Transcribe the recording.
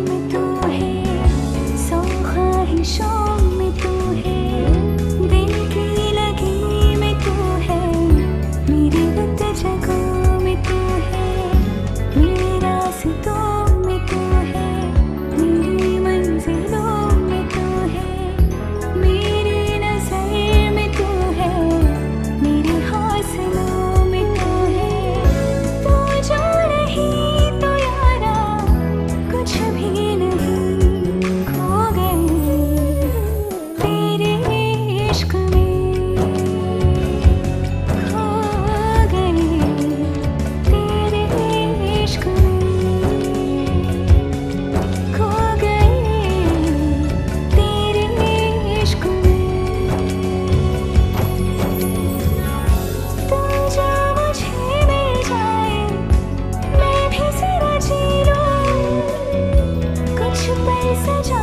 में तू है, सौ ख्वाहिशों में तू है, दिल की लगी में तू है, मेरी गुत जगहों में तू है, मेरे रास्तों में तू है, मेरी मंजिलों में तू है, मेरी नज़र में तू है, मेरे हौसलों में तू है। तू जो नहीं तो यारा कुछ भी नहीं, खो गए तेरे इश्क में, खो गए तेरे इश्क में, खो गए तेरे इश्क में। तू जो मुझे मिल जाए मैं भी जरा जी लूं, कुछ पल सजा